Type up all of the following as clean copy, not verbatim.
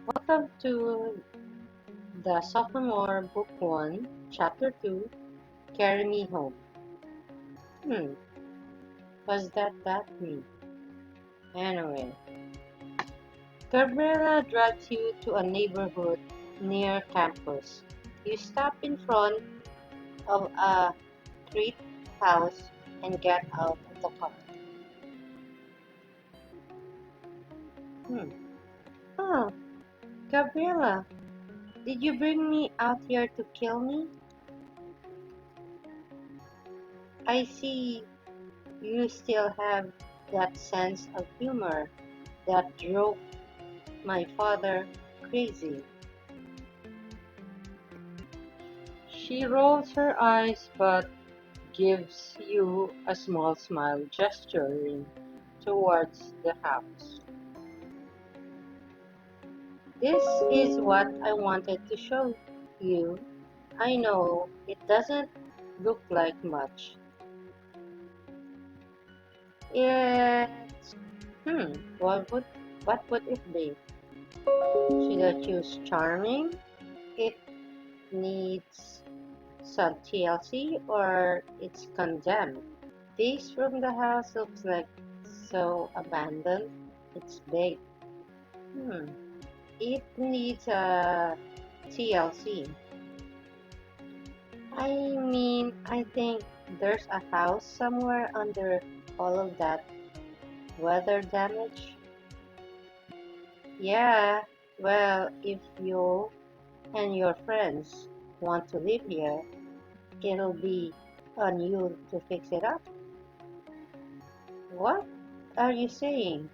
Welcome to the Sophomore Book 1, Chapter 2, Carry Me Home. Hmm, was that me? Anyway, Gabriela drives you to a neighborhood near campus. You stop in front of a street house and get out of the car. Hmm. Oh, Gabriela, did you bring me out here to kill me? I see you still have that sense of humor that drove my father crazy. She rolls her eyes but gives you a small smile, gesturing towards the house. This is what I wanted to show you. I know it doesn't look like much. It's hmm, what would it be? Should I choose charming? It needs some TLC or it's condemned. This from the house looks like so abandoned. It's big. Hmm. It needs a TLC. I think there's a house somewhere under all of that weather damage. Yeah, well, if you and your friends want to live here, it'll be on you to fix it up. What are you saying?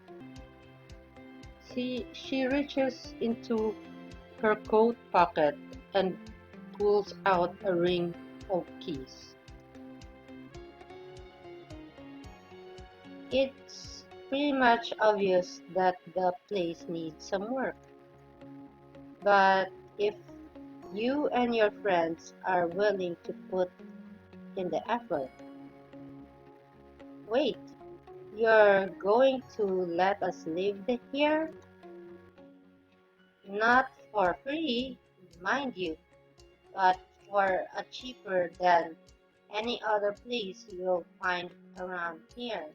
She reaches into her coat pocket and pulls out a ring of keys. It's pretty much obvious that the place needs some work, but if you and your friends are willing to put in the effort, wait, you're going to let us live here? Not for free, mind you, but for a cheaper than any other place you'll find around here.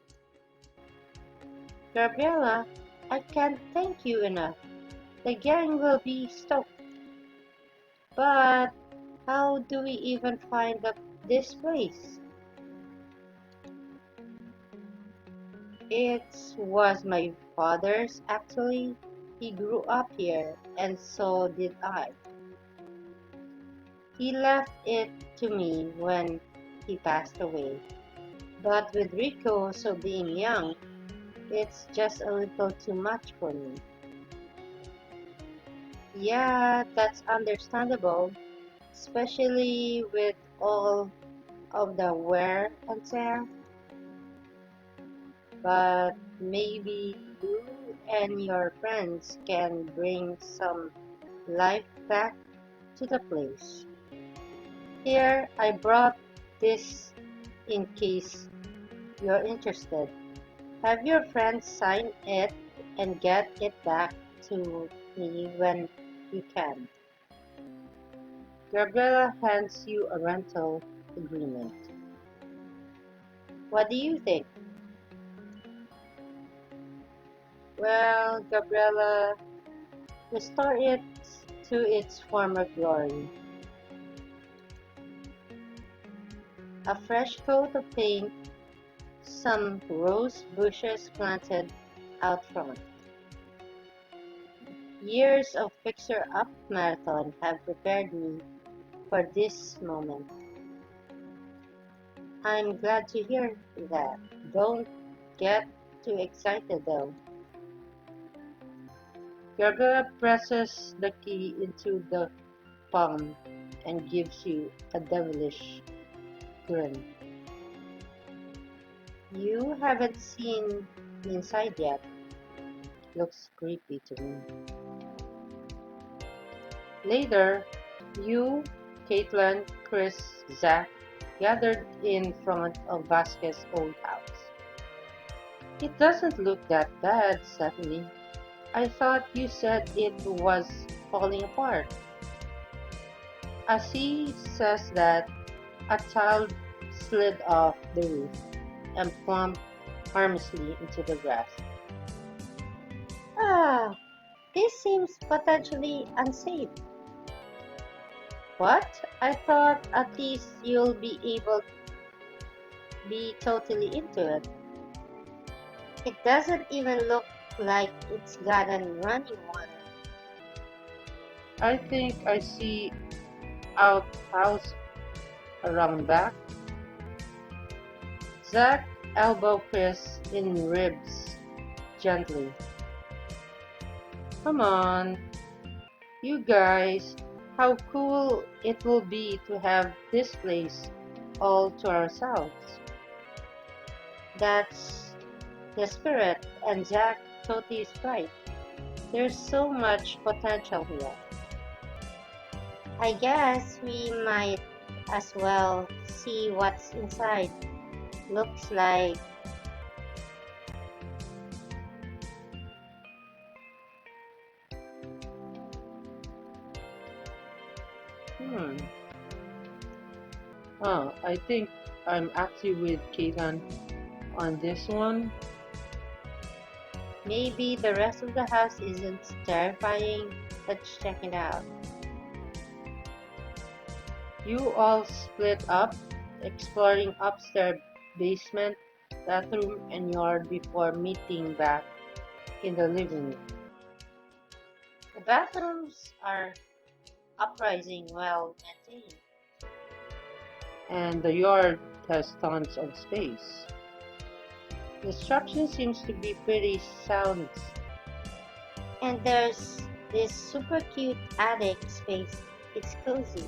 Gabriela, I can't thank you enough. The gang will be stoked. But how do we even find this place? It was my father's actually. He grew up here, and so did I. He left it to me when he passed away. But with Rico so being young, it's just a little too much for me. Yeah, that's understandable, especially with all of the wear and tear. But maybe you and your friends can bring some life back to the place. Here, I brought this in case you're interested. Have your friends sign it and get it back to me when you can. Gabriela hands you a rental agreement. What do you think? Well, Gabriela, restore it to its former glory. A fresh coat of paint, some rose bushes planted out front. Years of fixer-up marathon have prepared me for this moment. I'm glad to hear that. Don't get too excited though. Gabriela presses the key into the palm and gives you a devilish grin. You haven't seen inside yet. Looks creepy to me. Later, you, Caitlin, Chris, Zach gathered in front of Vasquez's old house. It doesn't look that bad, Stephanie. I thought you said it was falling apart. As he says that, a child slid off the roof and plumped harmlessly into the grass. Ah, this seems potentially unsafe. What? I thought at least you'll be able to be totally into it. It doesn't even look like it's gotten running water. I think I see outhouse around back. Zach elbow Chris in ribs gently. Come on, you guys. How cool it will be to have this place all to ourselves. That's the spirit, and Zach totally is right. There's so much potential here. I guess we might as well see what's inside. Looks like. Hmm. I think I'm actually with Keegan on this one. Maybe the rest of the house isn't terrifying. Let's check it out. You all split up, exploring upstairs basement, bathroom, and yard before meeting back in the living room. The bathrooms are uprising well maintained, and the yard has tons of space. The structure seems to be pretty sound. And there's this super cute attic space. It's cozy,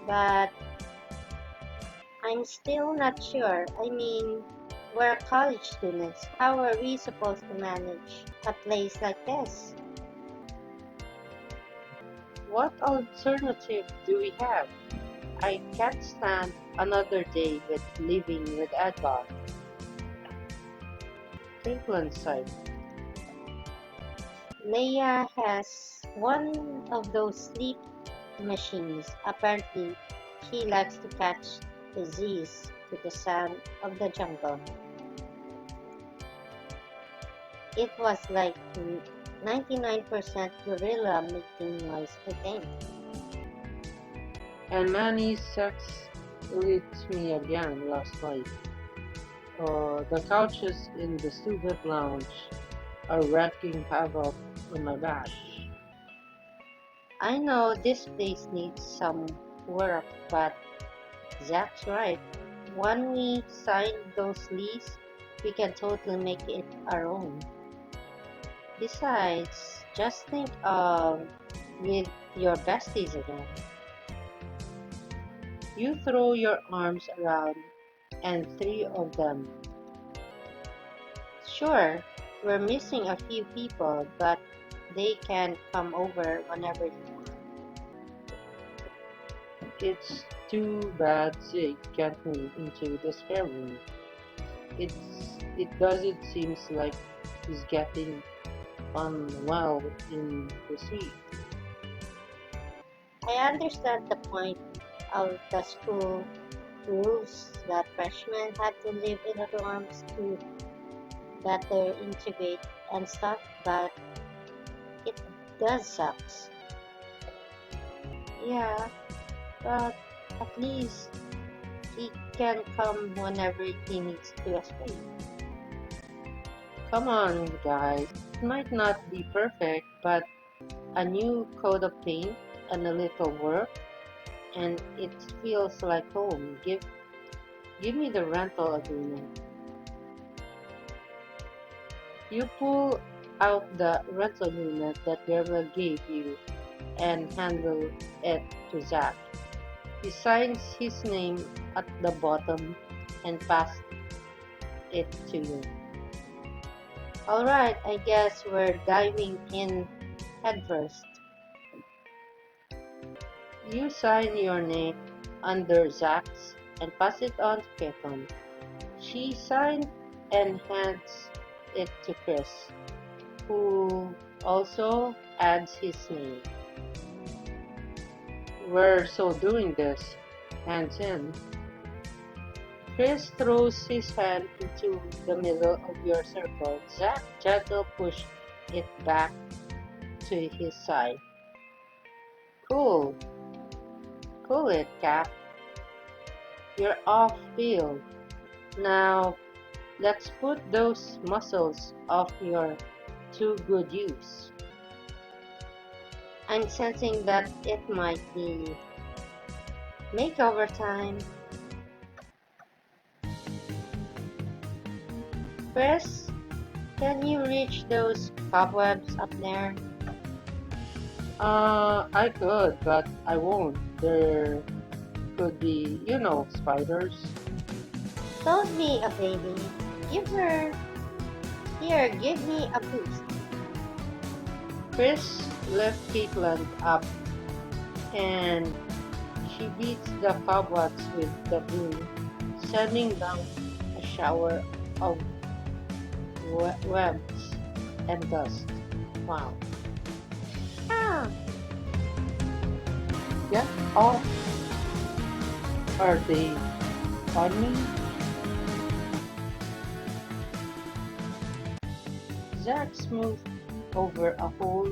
but I'm still not sure. I mean, we're college students. How are we supposed to manage a place like this? What alternative do we have? I can't stand another day with living with Edgar. Cleveland side. Leia has one of those sleep machines. Apparently, she likes to catch disease to the sound of the jungle. It was like 99% gorilla making noise, I think. And Manny's sex lit me again last night. The couches in the student lounge are wreaking havoc on my back. I know this place needs some work, but Zach's right. When we sign those leases, we can totally make it our own. Besides, just think of with your besties again. You throw your arms around and three of them. Sure, we're missing a few people, but they can come over whenever they want. It's too bad Zig can't move into the spare room. It doesn't seem like he's getting on well in the suite. I understand the point of the school rules that freshmen had to live in the dorms to better integrate and stuff, but it does sucks. Yeah, but at least he can come whenever he needs to escape. Come on, guys. It might not be perfect, but a new coat of paint and a little work, and it feels like home. Give me the rental agreement. You pull out the rental agreement that Gabriela gave you and handle it to Zach. He signs his name at the bottom and passes it to you. Alright, I guess we're diving in headfirst. You sign your name under Zach's and pass it on to Keton. She signs and hands it to Chris. who also adds his name. We're so doing this, hands in. Chris throws his hand into the middle of your circle. Zach gentle push it back to his side. Cool. Cool it, Cap. You're off field. Now, let's put those muscles off your to good use. I'm sensing that it might be makeover time. Chris, can you reach those cobwebs up there? I could, but I won't. There could be, spiders. Don't be a baby. Give her. Here, give me a boost. Chris left Caitlin up and she beats the cobwebs with the broom, sending down a shower of webs and dust. Wow. Ah! Get off! Are they funny? Zack smoothed over a hole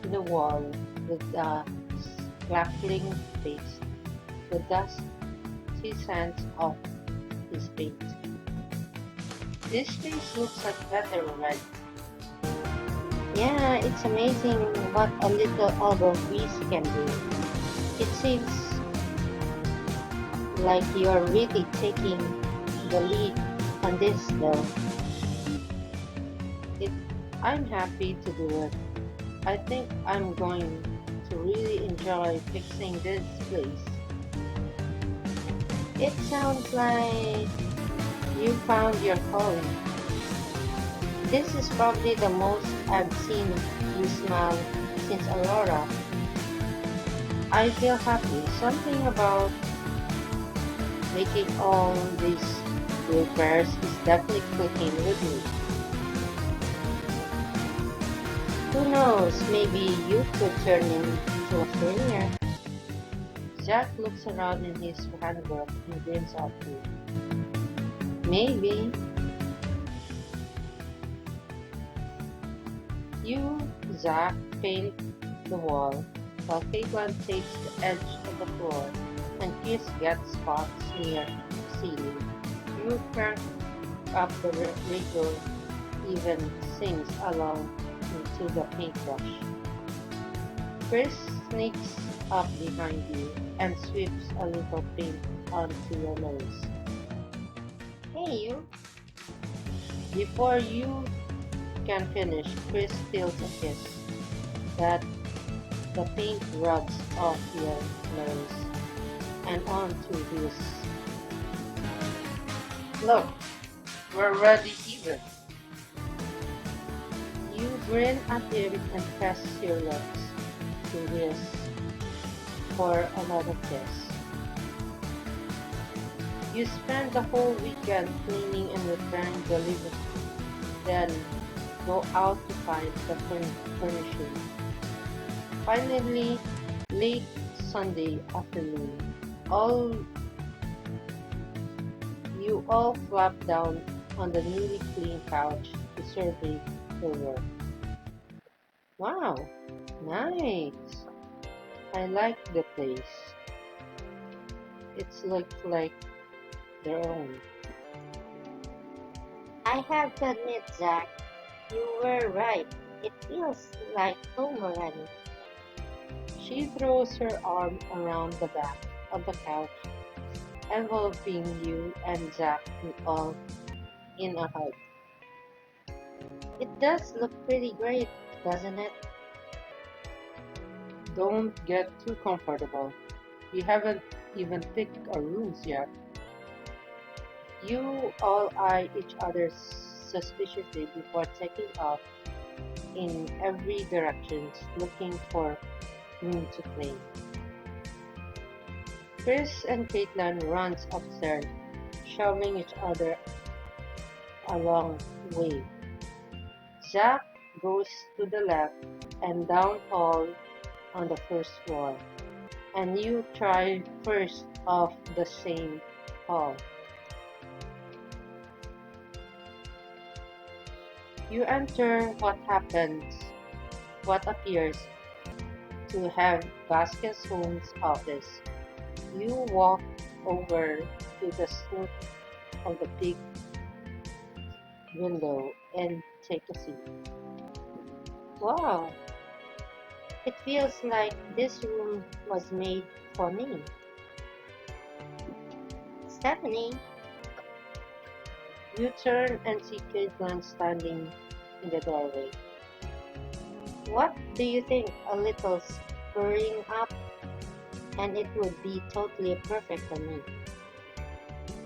in the wall with a crackling face. The dust his hands off his paint. This face looks like better already. Yeah, it's amazing what a little elbow grease can do. It seems like you're really taking the lead on this though. I'm happy to do it. I think I'm going to really enjoy fixing this place. It sounds like you found your calling. This is probably the most I've seen you smile since Aurora. I feel happy. Something about making all these repairs is definitely clicking with me. Who knows, maybe you could turn into a trainer. Jack looks around in his handbook and grins at you. Maybe. You, Zach, paint the wall, while Caitlin takes the edge of the floor, and Chris gets spots near the ceiling. You crank up the radio, even sings along into the paintbrush. Chris sneaks up behind you and sweeps a little paint onto your nose. Hey you! Before you can finish, Chris steals a kiss that the paint rubs off your nose and onto his. Look, we're already even. You grin at him and press your lips to his for another kiss. You spend the whole weekend cleaning and repairing the living, then go out to find the furnishing. Finally, late Sunday afternoon, you all flop down on the newly cleaned couch to survey the work. Wow, nice! I like the place. It's like their own. I have to admit, Zach, you were right. It feels like home already. She throws her arm around the back of the couch, enveloping you and Zach all in a hug. It does look pretty great, doesn't it? Don't get too comfortable. We haven't even picked our rooms yet. You all eye each other suspiciously before taking off in every direction, looking for room to play. Chris and Caitlin runs upstairs, shoving each other along the way. Zach goes to the left and down hall on the first floor, and you try first of the same hall. You enter what appears to have Vasquez Home's office. You walk over to the slit of the big window and take a seat. Wow, it feels like this room was made for me. Stephanie, you turn and see Caitlin standing in the doorway. What do you think? A little spurring up, and it would be totally perfect for me.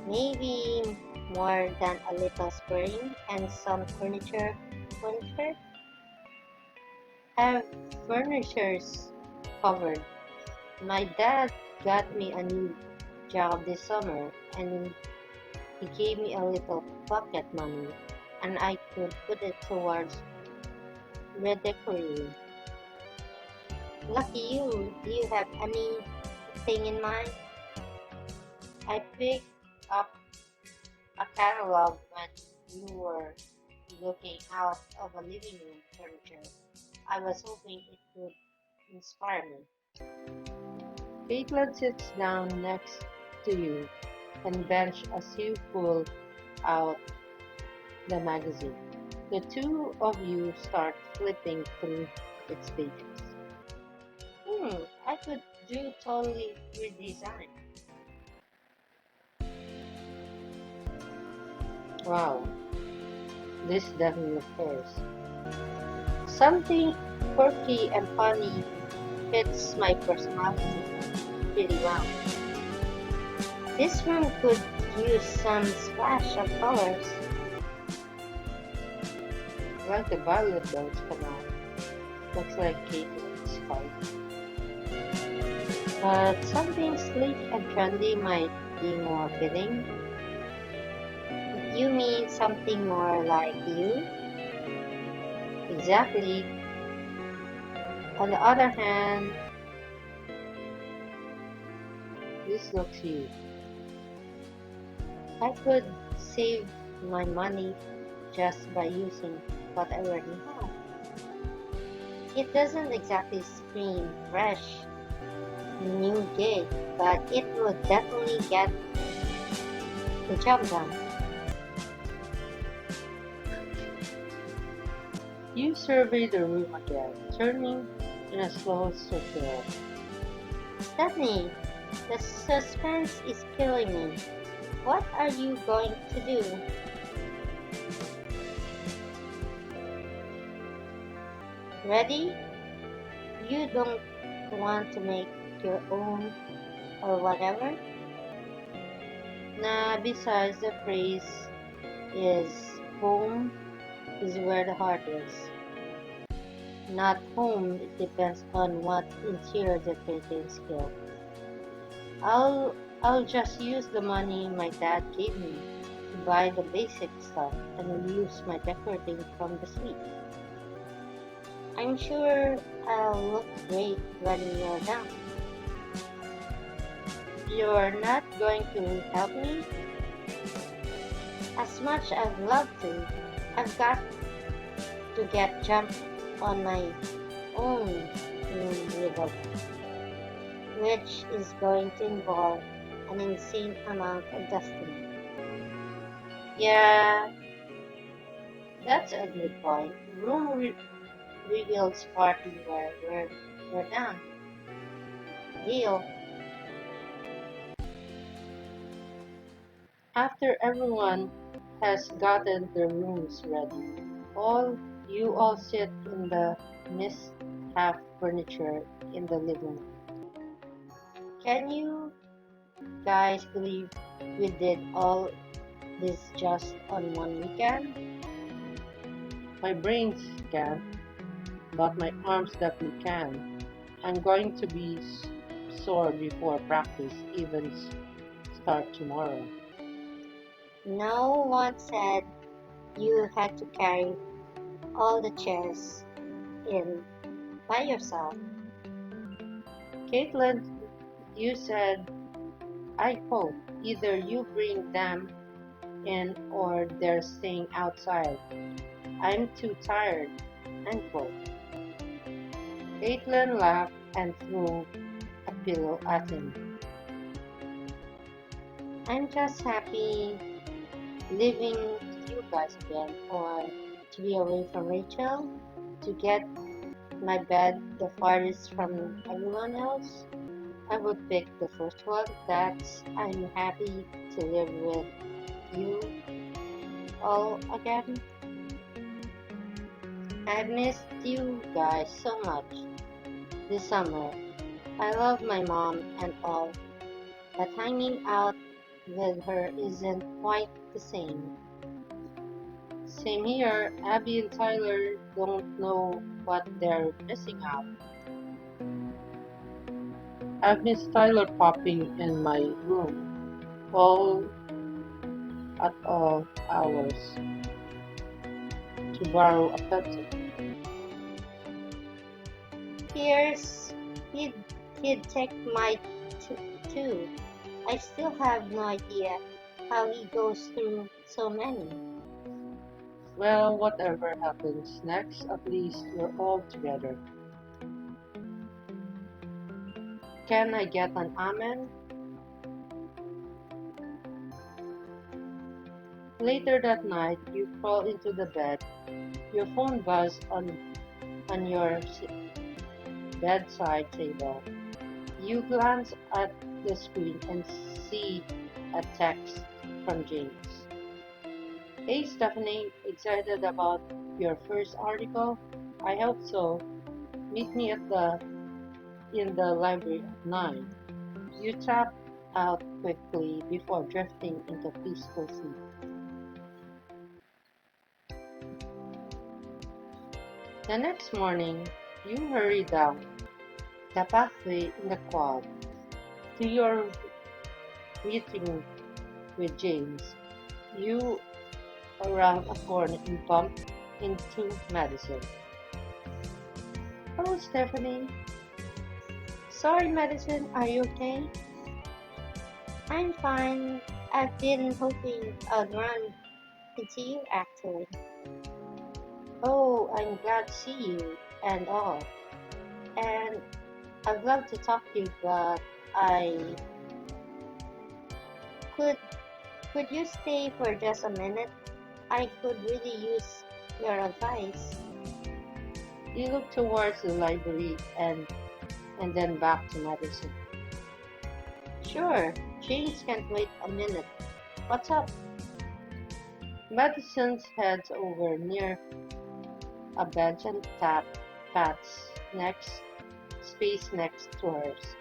Maybe more than a little spurring and some furniture. Furniture? Have furnitures covered. My dad got me a new job this summer, and he gave me a little pocket money, and I could put it towards redecorating. Lucky you. Do you have anything in mind? I picked up a catalog when you were looking out of a living room furniture. I was hoping it would inspire me. Caitlin sits down next to you and bench as you pull out the magazine. The two of you start flipping through its pages. I could do totally redesign. Wow, this definitely cares. Something quirky and funny fits my personality pretty well. This room could use some splash of colors. Like the violet notes come out. Looks like Caitlin's card. But something sleek and trendy might be more fitting. You mean something more like you? Exactly. On the other hand, this looks you. I could save my money just by using what I already have. It doesn't exactly scream fresh new gig, but it would definitely get the job done. You survey the room again, turning in a slow circle. Stephanie, the suspense is killing me. What are you going to do? Ready? You don't want to make your own or whatever? Nah, besides the phrase is home is where the heart is. Not home, it depends on what interior decorating skill. I'll just use the money my dad gave me to buy the basic stuff and use my decorating from the suite. I'm sure I'll look great when you're done. You're not going to help me? As much as I'd love to, I've got to get jumped on my own room remodel, which is going to involve an insane amount of dusting. Yeah, that's a good point. Reveals party where we're done. Deal. After everyone has gotten their rooms ready, all you all sit in the mishap furniture in the living room. Can you guys believe we did all this just on one weekend? My brains can't, but my arms definitely can. I'm going to be sore before practice even start tomorrow. No one said you had to carry all the chairs in by yourself. Caitlin, you said, I quote, either you bring them in or they're staying outside. I'm too tired, unquote. Caitlin laughed and threw a pillow at him. I'm just happy living with you guys again, or to be away from Rachel, to get my bed the farthest from everyone else. I would pick the first one. That's I'm happy to live with you all again. I've missed you guys so much this summer. I love my mom and all, but hanging out with her isn't quite the same. Same here, Abby and Tyler don't know what they're missing out. I've missed Tyler popping in my room all at all hours to borrow a pencil. Here's he'd, he'd take my too. I still have no idea how he goes through so many. Well, whatever happens next, at least we're all together. Can I get an amen? Later that night, you crawl into the bed. Your phone buzzes on your bedside table. You glance at the screen and see a text from James. Hey Stephanie, excited about your first article? I hope so. Meet me at the in the library at 9. You tap out quickly before drifting into peaceful sleep. The next morning, you hurry down the pathway in the quad to your meeting with James. You around a corner and bump into Madison. Hello, Stephanie. Sorry, Madison, are you okay? I'm fine. I've been hoping I'd run into you actually. Oh, I'm glad to see you and all. And I'd love to talk to you, but I could could you stay for just a minute? I could really use your advice. You look towards the library and then back to Madison. Sure, James can't wait a minute. What's up? Madison heads over near a bench and pats next space next to hers.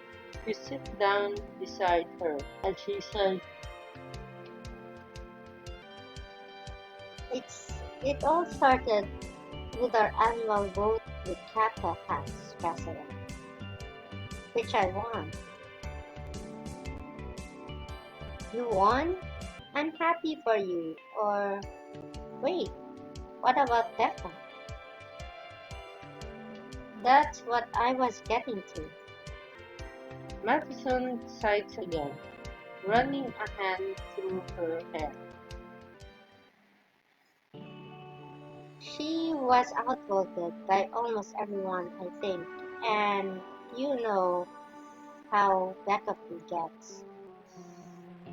You sit down beside her and she says, it all started with our annual vote with Kappa Hats president, which I won. You won? I'm happy for you. Or wait, what about Becca? That's what I was getting to. Madison sighs again, running a hand through her hair. She was outvoted by almost everyone, I think, and you know how Becca gets.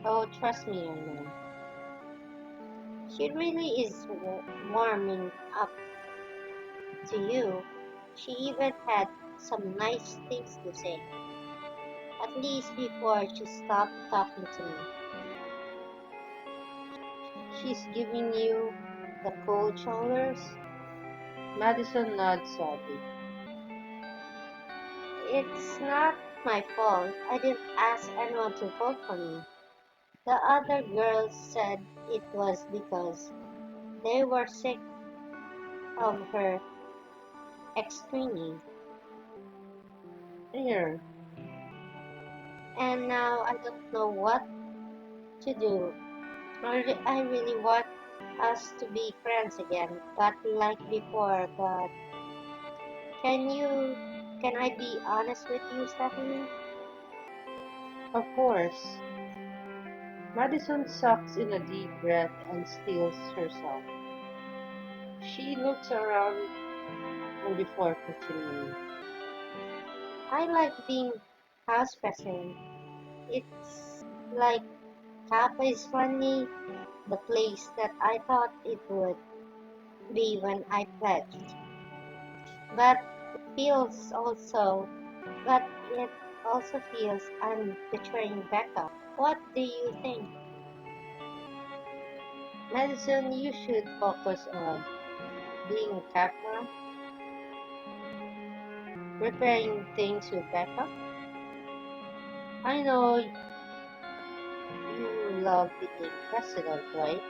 Oh, trust me, I know. She really is warming up to you. She even had some nice things to say, at least before she stopped talking to me. She's giving you the cold shoulders? Madison nods sadly. It's not my fault. I didn't ask anyone to vote for me. The other girls said it was because they were sick of her explaining. Here. And now I don't know what to do. I really what? us to be friends again, but like before. But can you, can I be honest with you, Stephanie? Of course, Madison sucks in a deep breath and steals herself. She looks around and before continuing. I like being house present. It's like Kappa is funny, the place that I thought it would be when I pledged. But it feels also, but it also feels I'm betraying Becca. What do you think? Madison, you should focus on being Kappa, repairing things with Becca. I know you love being president, right?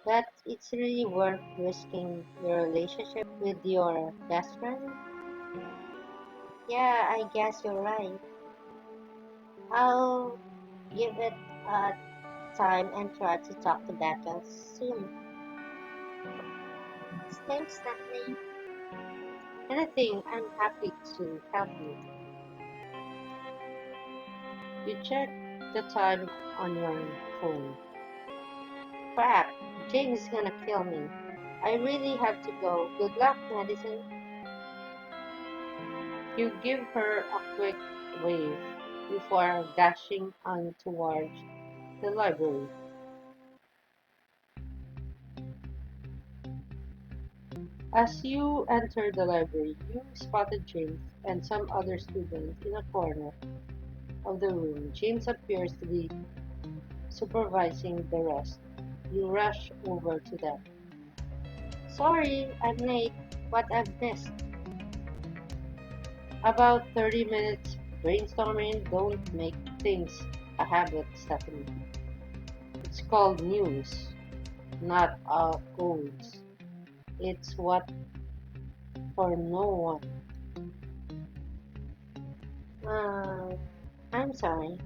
But it's really worth risking your relationship with your best friend. Yeah, I guess you're right. I'll give it a time and try to talk to Becca soon. Thanks, Stephanie. Anything, I'm happy to help you. You check the time on your phone. Crap, James is gonna kill me. I really have to go. Good luck, Madison. You give her a quick wave before dashing on towards the library. As you enter the library, you spotted James and some other students in a corner of the room. James appears to be supervising the rest. You rush over to them. Sorry, I'm late. What I've missed. About 30 minutes brainstorming. Don't make things a habit, Stephanie. It's called news, not codes. It's what for no one. Uh, I'm sorry.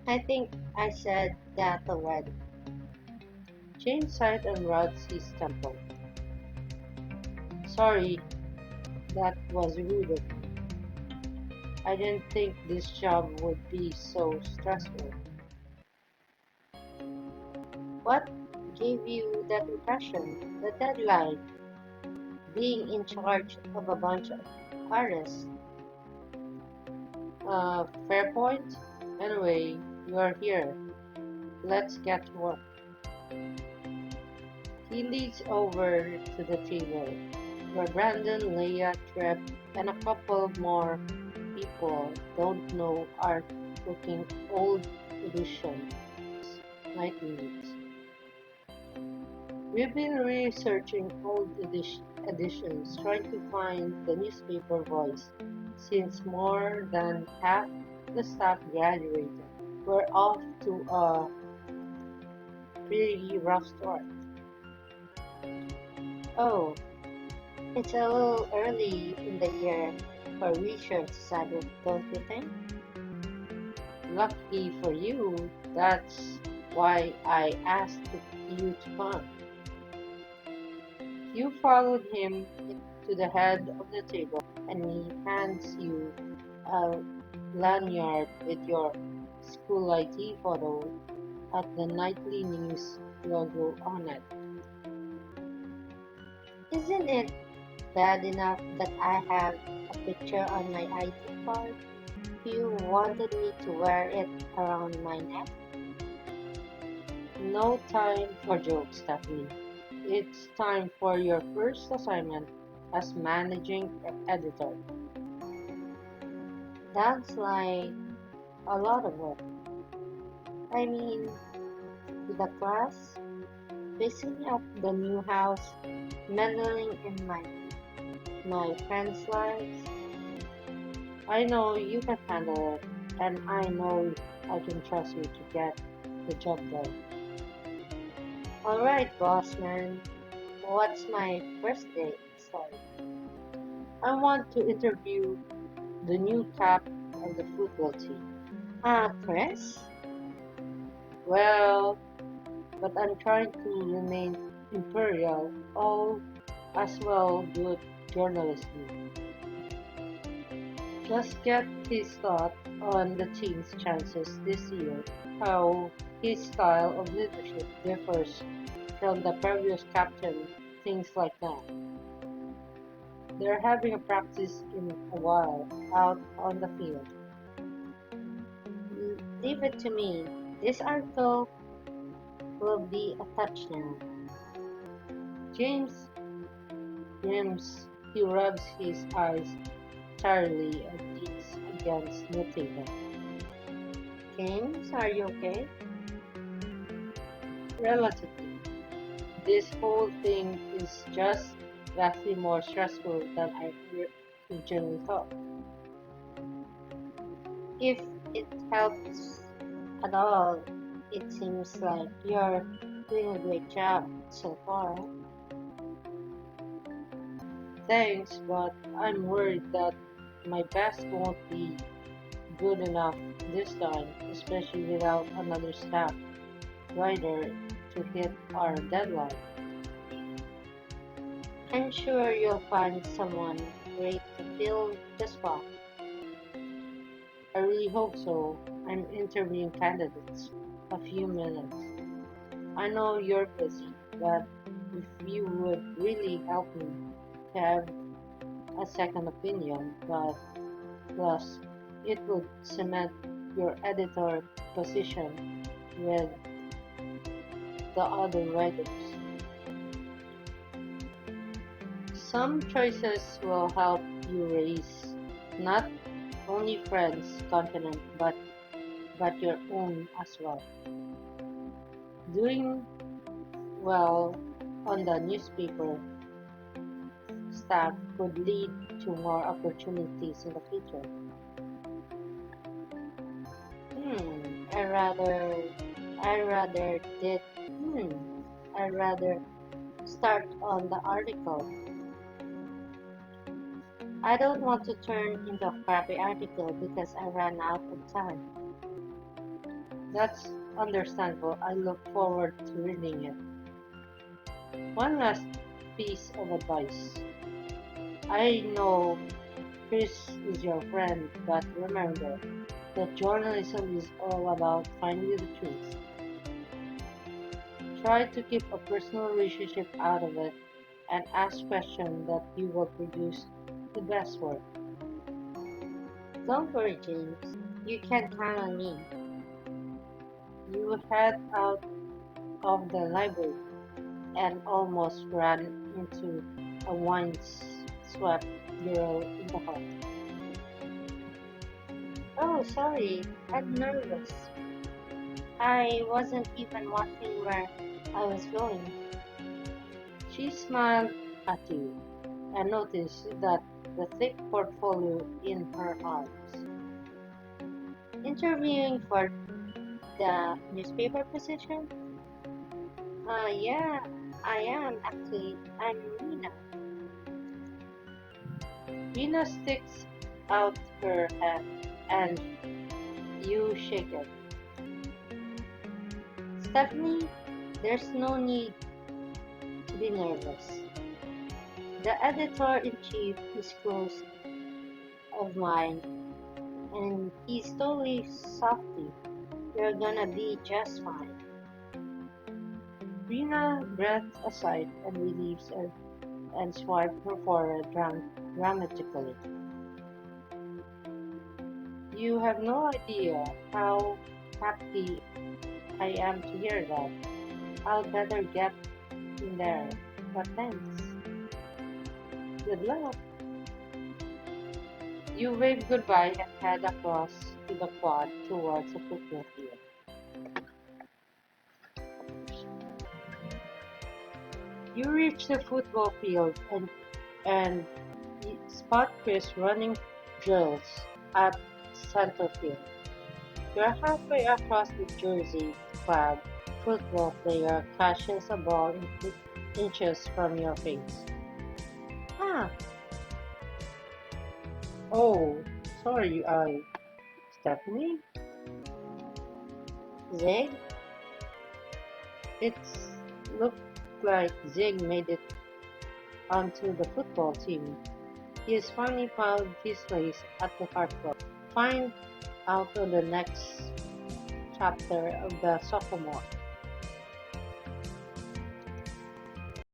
I think I said that already. James sighed and rubs his temple. Sorry, that was rude of me. I didn't think this job would be so stressful. What gave you that impression? The deadline, being in charge of a bunch of artists. Fair point. Anyway, you're here. Let's get to work. He leads over to the table where Brandon, Leia, Trep, and a couple more people don't know are cooking old edition nightly news. We've been researching old editions, trying to find the newspaper voice, since more than half the staff graduated. We're off to a pretty rough start. Oh, it's a little early in the year for research, Sabu, don't you think? Lucky for you, that's why I asked you to come. You followed him to the head of the table and he hands you a lanyard with your school ID photo at the nightly news logo on it. Isn't it bad enough that I have a picture on my ID card? You wanted me to wear it around my neck? No time for jokes, Stephanie. It's time for your first assignment as managing editor. Sounds like a lot of work. I mean, the class, fixing up the new house, meddling in my friends' lives. I know you can handle it, and I know I can trust you to get the job done. Alright, boss man, what's my first day? Sorry. I want to interview the new cap of the football team. Chris? Well, but I'm trying to remain imperial, all as well good journalists do. Just get his thought on the team's chances this year, how his style of leadership differs from the previous captain, things like that. They're having a practice in a while out on the field. Leave it to me. This article will be a touchdown. James grims, he rubs his eyes tiredly and leans against the table. James, are you okay? Relatively, this whole thing is just vastly more stressful than I originally thought. If it helps at all, it seems like you're doing a great job so far. Thanks, but I'm worried that my best won't be good enough this time, especially without another staff writer to hit our deadline. I'm sure you'll find someone great to fill the spot. I really hope so. I'm interviewing candidates. A few minutes. I know you're busy, but if you would really help me to have a second opinion, but plus it would cement your editor position with the other writers. Some choices will help you raise not only friends' confidence but your own as well. Doing well on the newspaper staff could lead to more opportunities in the future. Hmm, I rather, I rather did, hmm, I rather start on the article. I don't want to turn into a crappy article because I ran out of time. That's understandable. I look forward to reading it. One last piece of advice. I know Chris is your friend, but remember that journalism is all about finding the truth. Try to keep a personal relationship out of it and ask questions that you will produce the best work. Don't worry, James. You can count on me. You head out of the library and almost ran into a wine-swept girl in the hall. Oh, sorry. I'm nervous. I wasn't even watching where I was going. She smiled at you and noticed that the thick portfolio in her arms. Interviewing for the newspaper position? Yeah, I am actually. I'm Nina. Rena sticks out her hand and you shake it. Stephanie, there's no need to be nervous. The editor-in-chief is close of mine, and he's totally softy. You're gonna be just fine. Rena breathed a sigh and relieves and swiped her forehead dramatically. You have no idea how happy I am to hear that. I'll better get in there. But thanks. Good luck. You wave goodbye and head across to the quad towards the football field. You reach the football field and spot Chris running drills at center field. You're halfway across the jersey clad football player catches a ball inches from your face. Ah, oh, sorry, Stephanie? Zig, It's looked like Zig made it onto the football team. He has finally found his place at the Heart Club. Find out on the next chapter of the Sophomore.